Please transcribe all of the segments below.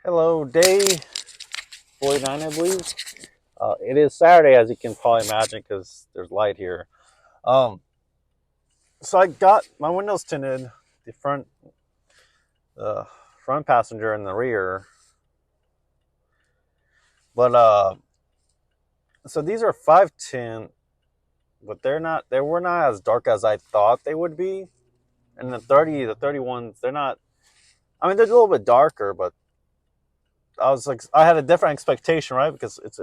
Hello, day 49, I believe. It is Saturday, as you can probably imagine, because there's light here. Um, so I got my windows tinted, the front passenger and the rear. But so these are 510, but they're not. They were not as dark as I thought they would be. And the 31s, they're not. I mean, they're a little bit darker, but I had a different expectation, right? Because it's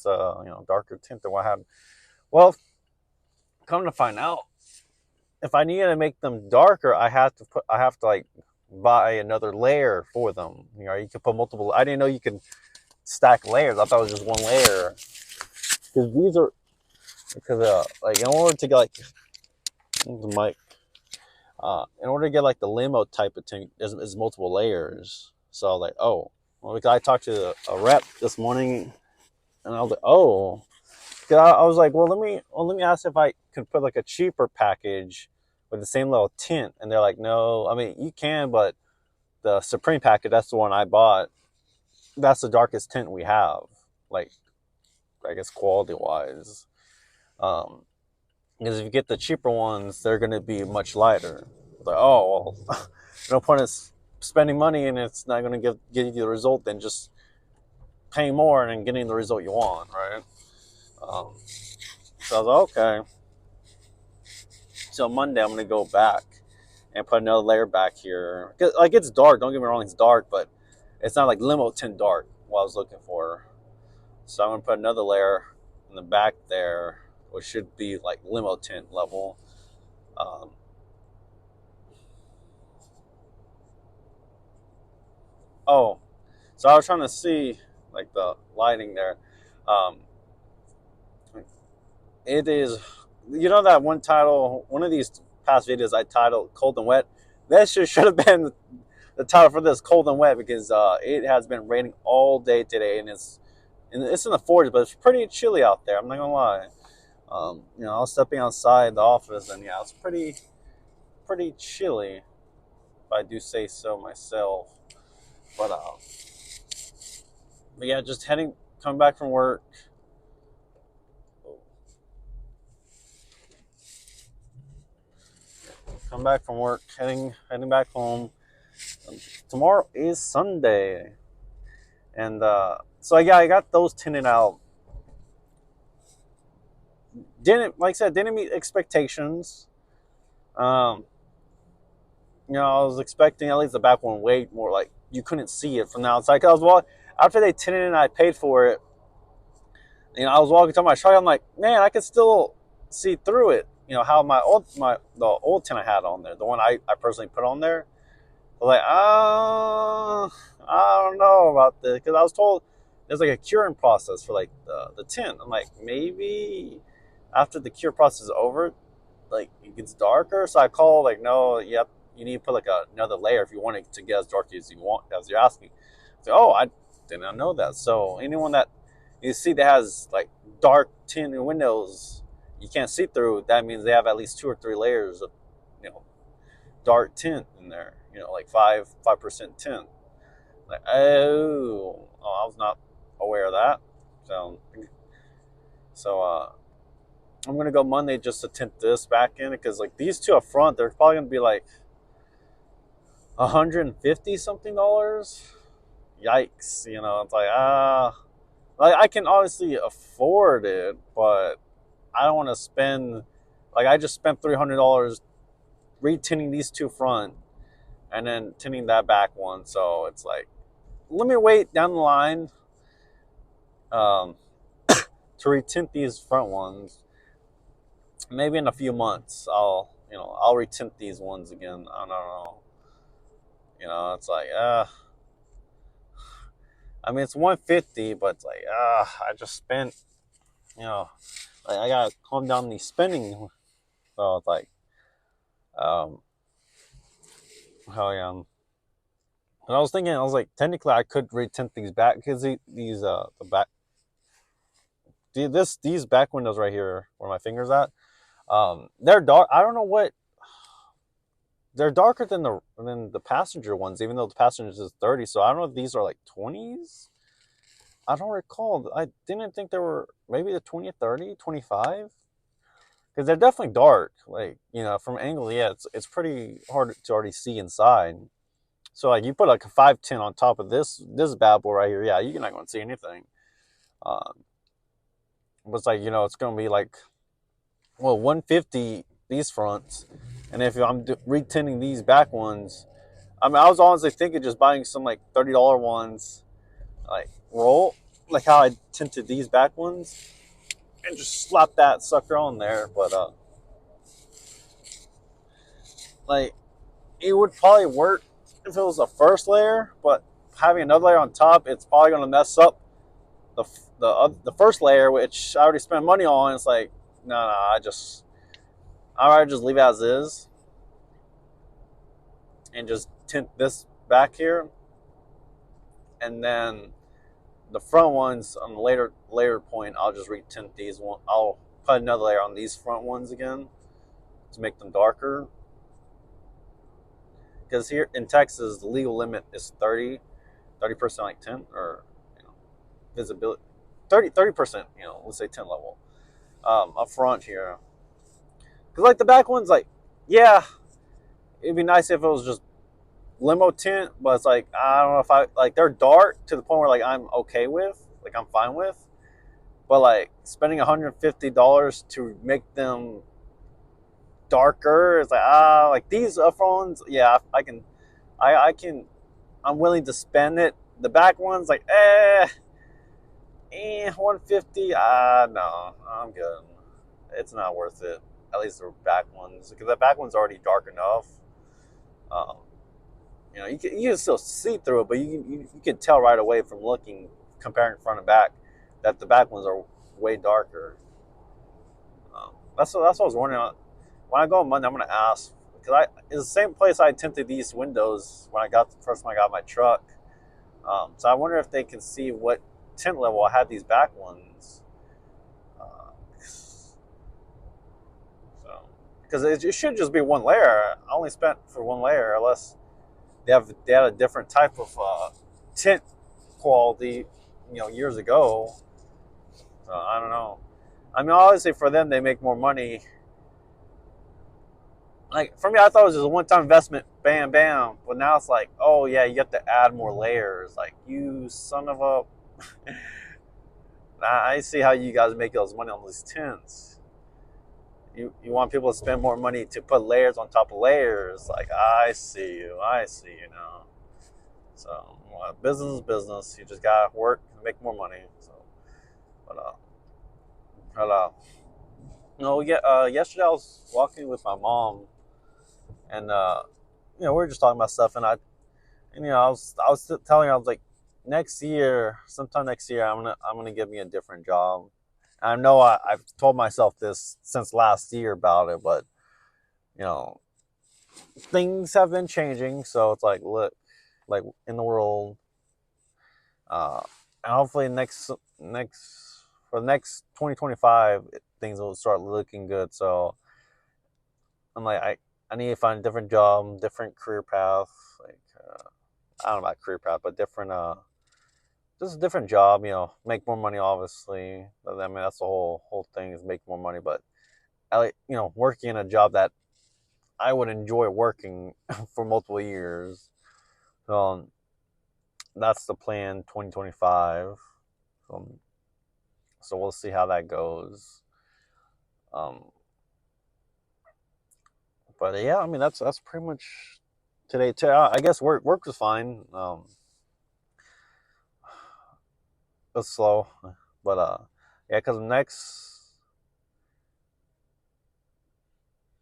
a darker tint than what I had. Well, come to find out, if I needed to make them darker, I have to like buy another layer for them. You can put multiple. I didn't know you could stack layers. I thought it was just one layer. Because these are like in order to get like the mic, in order to get like the limo type of thing, is multiple layers. So I was like, oh, well, because I talked to a rep this morning, and I was like, oh, because I was like, well, let me ask if I could put like a cheaper package with the same little tint, and they're like, no, I mean you can, but the Supreme package, that's the one I bought. That's the darkest tint we have, like I guess quality wise. Um, because if you get the cheaper ones, they're gonna be much lighter. Like, oh well, no point in spending money and it's not gonna give you the result than just paying more and getting the result you want, right? Um, so I was like, okay. So Monday I'm gonna go back and put another layer back here. Like it's dark. Don't get me wrong, it's dark, but it's not like limo tint dark. What I was looking for. So I'm gonna put another layer in the back there, which should be like limo tint level. Um, oh, so I was trying to see like the lighting there. Um, it is, that one title, one of these past videos I titled "Cold and Wet." That should have been the title for this, "Cold and Wet," because it has been raining all day today, and it's in the 40s, but it's pretty chilly out there. I'm not gonna lie. I was stepping outside the office, and yeah, it's pretty chilly, if I do say so myself. But yeah, just coming back from work. Come back from work, heading back home. Tomorrow is Sunday, and so yeah, I got those tinted out. Didn't like I said, didn't meet expectations. Um, I was expecting at least the back one way more like you couldn't see it from the outside. Cause I was walking after they tinted it and I paid for it. I was walking to my truck. I'm like, man, I can still see through it. How the old tint I had on there, the one I personally put on there. I was like, I don't know about this because I was told there's like a curing process for like the tint. I'm like, maybe after the cure process is over, like it gets darker. So I called like, no, yep, you need to put like another layer if you want it to get as dark as you want, as you're asking. So, oh, I did not know that. So anyone that you see that has like dark tint in windows, you can't see through. That means they have at least 2 or 3 layers of, you know, dark tint in there. Like 5% tint. Like, I was not aware of that. So, so I'm gonna go Monday just to tint this back in because like these two up front, they're probably gonna be like 150 something dollars. Yikes! It's like like I can obviously afford it, but I don't want to spend like I just spent $300 retinting these two front and then tinting that back one. So it's like let me wait down the line um, to retint these front ones. Maybe in a few months I'll retint these ones again. I don't know. It's like I mean it's 150, but it's like I just spent you know like I gotta calm down the spending. So it's like um hell yeah. And I was thinking, I was like, technically, I could retint these back because these the back these back windows right here where my fingers at, they're dark. I don't know what they're darker than the passenger ones, even though the passenger is 30. So I don't know if these are like 20s. I don't recall. I didn't think there were maybe the 20, 30, 25. Because they're definitely dark. Like, from angle, yeah, it's pretty hard to already see inside. So like you put like a 510 on top of this bad boy right here, yeah, you're not going to see anything. Um, but it's like it's going to be like 150 these fronts, and if I'm retinting these back ones, I mean I was honestly thinking just buying some like $30 ones, like roll, like how I tinted these back ones, and just slap that sucker on there. But like it would probably work if it was a first layer, but having another layer on top, it's probably going to mess up the first layer, which I already spent money on. It's like, no, I rather just leave it as is and just tint this back here, and then the front ones on the later point, I'll just retint these one. I'll put another layer on these front ones again to make them darker. Because here in Texas, the legal limit is 30% like tint, or visibility, 30%, let's say tint level, up front here. Because like the back ones, like, yeah, it'd be nice if it was just limo tint, but it's like I don't know if I like, they're dark to the point where like I'm okay with, like I'm fine with, but like spending $150 to make them darker, it's like like these phones, yeah, I can, I'm willing to spend it. The back ones, like 150, no, I'm good. It's not worth it. At least the back ones, because the back one's already dark enough. Um, you can still see through it, but you can tell right away from looking, comparing front and back, that the back ones are way darker. That's what I was wondering. When I go on Monday, I'm gonna ask, because it's the same place I tinted these windows when I got the first one I got my truck. So I wonder if they can see what tint level I had these back ones. So because it should just be one layer. I only spent for one layer, unless they had a different type of tint quality, years ago. So I don't know. I mean, obviously for them, they make more money. Like for me, I thought it was just a one-time investment, bam, bam. But now it's like, oh yeah, you have to add more layers. Like, you son of a. I see how you guys make those money on these tints. You want people to spend more money to put layers on top of layers. Like, I see you now. So business is business. You just gotta work and make more money. So, but hello. No, yeah. Yesterday I was walking with my mom, and we were just talking about stuff, and I was telling her, I was like, next year, sometime next year, I'm gonna get me a different job. I know I've told myself this since last year about it, but you know things have been changing, so it's like, look, like in the world, uh, and hopefully next for the next 2025, things will start looking good. So I'm like, I need to find a different job, different career path. Like, I don't know about career path, but different, just a different job. Make more money, obviously. But, I mean, that's the whole thing, is make more money. But I like, working in a job that I would enjoy working for multiple years. So that's the plan, 2025. So we'll see how that goes. Um, but yeah, I mean, that's pretty much today. I guess work was fine. It was slow, but yeah, because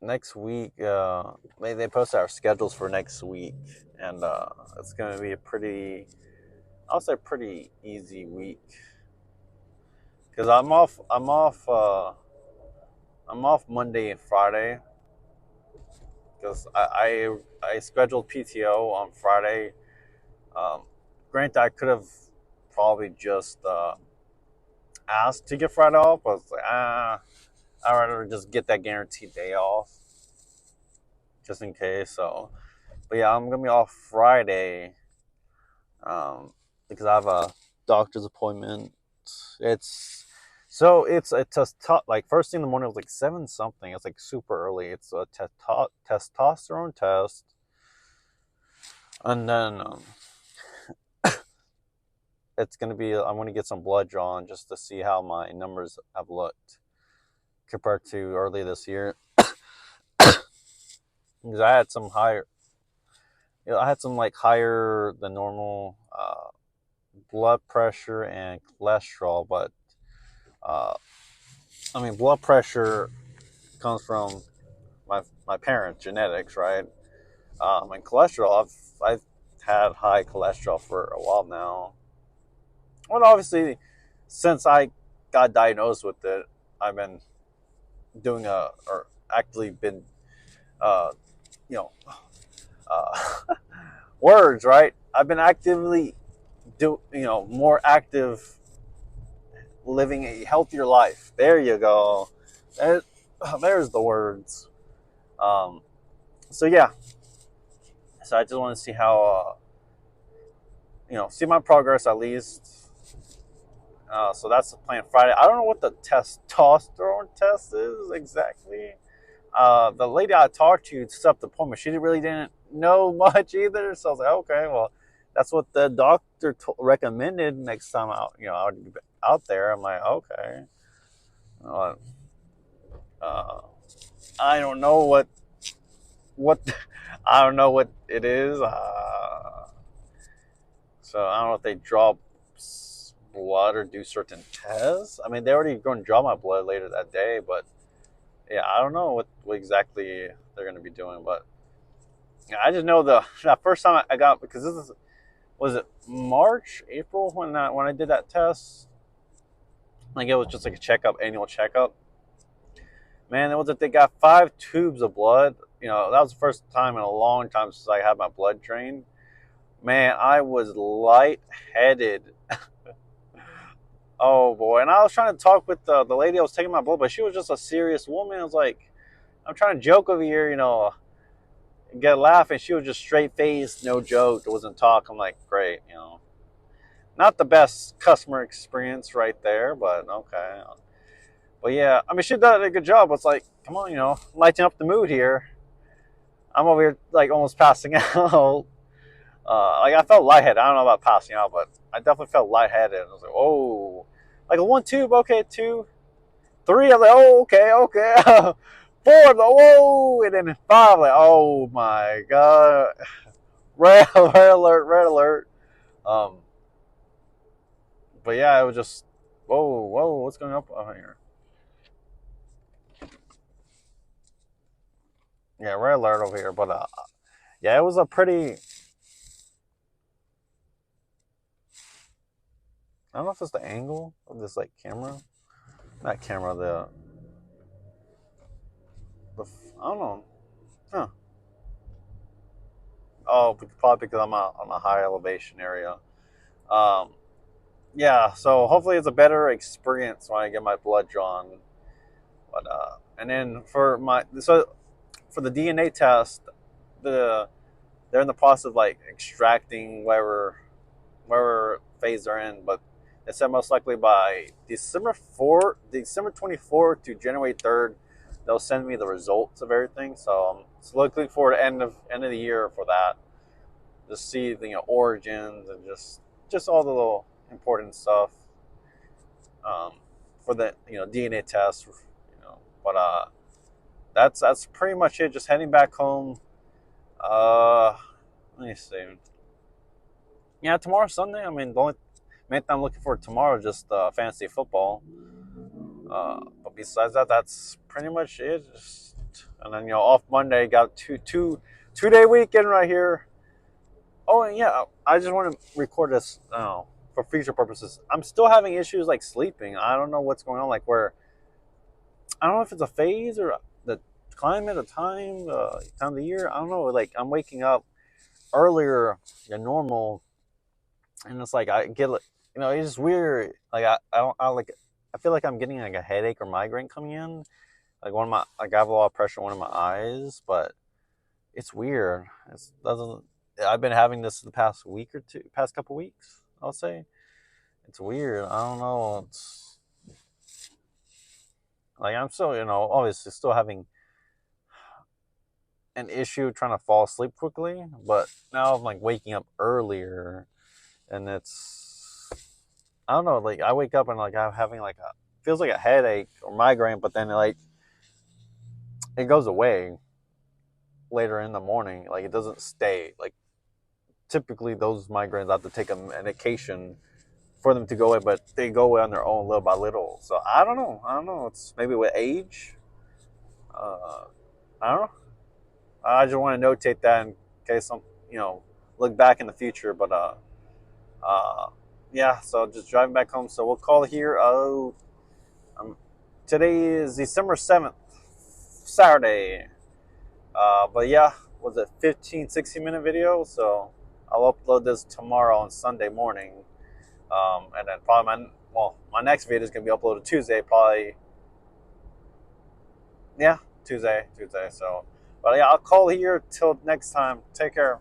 next week, they posted our schedules for next week, and it's gonna be a pretty, I'll say, pretty easy week, because I'm off Monday and Friday, because I scheduled PTO on Friday. Um, Granted, I could have probably just asked to get Friday off, but I was like, I'd rather just get that guaranteed day off, just in case. So, but yeah, I'm gonna be off Friday, because I have a doctor's appointment. It's a like first thing in the morning. It was like 7 something. It's like super early. It's a testosterone test, and then it's gonna be. I'm gonna get some blood drawn just to see how my numbers have looked compared to early this year. Because I had some higher, I had some like higher than normal blood pressure and cholesterol, but uh, I mean blood pressure comes from my parents' genetics, right? And cholesterol, I've had high cholesterol for a while now. Well, obviously, since I got diagnosed with it, I've been doing or actually been, uh, you know, uh, words, right? I've been actively more active, living a healthier life. There you go. There, there's the words. Um, so yeah, so I just want to see how see my progress at least. So that's the plan Friday. I don't know what the testosterone test is exactly. The lady I talked to set up the appointment. She really didn't know much either. So I was like, okay, well, that's what the doctor recommended. Next time out, out there, I'm like, okay. Uh, uh, I don't know what I don't know what it is. So I don't know if they draw blood or do certain tests. I mean, they already going to draw my blood later that day, but yeah, I don't know what exactly they're going to be doing. But yeah, I just know that first time I got, because this is, was it March, April when I did that test? Like it was just like a checkup, annual checkup. Man, it was that they got 5 tubes of blood. That was the first time in a long time since I had my blood drained. Man, I was lightheaded. Oh boy! And I was trying to talk with the lady I was taking my blood, but she was just a serious woman. I was like, I'm trying to joke over here, get a laugh, and she was just straight faced, no joke. It wasn't talk. I'm like, great, not the best customer experience right there, but okay. But yeah, I mean, she did a good job. It's like, come on, lighten up the mood here. I'm over here like almost passing out. Like I felt lightheaded. I don't know about passing out, but I definitely felt lightheaded. I was like, oh, like a 1 tube, okay, 2, 3. I'm like, oh, okay, okay. 4, I'm like, whoa, and then 5, like, oh my god, red alert, red alert. Um, but yeah, it was just, whoa, whoa, what's going on here? Yeah, red alert over here. But yeah, it was a pretty. I don't know if it's the angle of this like camera, not camera, the I don't know. Huh. Oh, probably because I'm on a high elevation area. Um, yeah, so hopefully it's a better experience when I get my blood drawn. But and then for the DNA test, the they're in the process of like extracting whatever phase they're in, but they said most likely by December 24th to January 3rd, they'll send me the results of everything. So I'm looking forward to end of the year for that. Just see the origins and just all the little important stuff for the DNA test. But that's pretty much it. Just heading back home. Uh, Let me see. Yeah, tomorrow's Sunday. I mean, the only main thing I'm looking for tomorrow is just fantasy football. But besides that, that's pretty much it. And then off Monday, got two-day weekend right here. Oh, and yeah, I just want to record this for future purposes. I'm still having issues like sleeping. I don't know what's going on. Like where I don't know if it's a phase or the climate, the time of the year. I don't know. Like I'm waking up earlier than normal, and it's like I get it's just weird. Like I don't I like I feel like I'm getting like a headache or migraine coming in. Like one of my like I have a lot of pressure in one of my eyes, but it's weird. It doesn't. I've been having this the past week or two, past couple weeks. I'll say it's weird. I don't know. It's like I'm still, obviously still having an issue trying to fall asleep quickly, but now I'm like waking up earlier, and it's I don't know. Like I wake up and like I'm having like a feels like a headache or migraine, but then like it goes away later in the morning. Like it doesn't stay. Like typically those migraines I have to take a medication for them to go away, but they go away on their own little by little. So I don't know. I don't know. It's maybe with age. Uh, I don't know. I just want to notate that in case I'm, look back in the future. But uh, yeah. So just driving back home. So we'll call here. Oh, today is December 7th, Saturday. But yeah, was it 15, 16-minute video? So I'll upload this tomorrow on Sunday morning. And then probably my next video is gonna be uploaded Tuesday, probably. Yeah, Tuesday. So, but yeah, I'll call here till next time. Take care.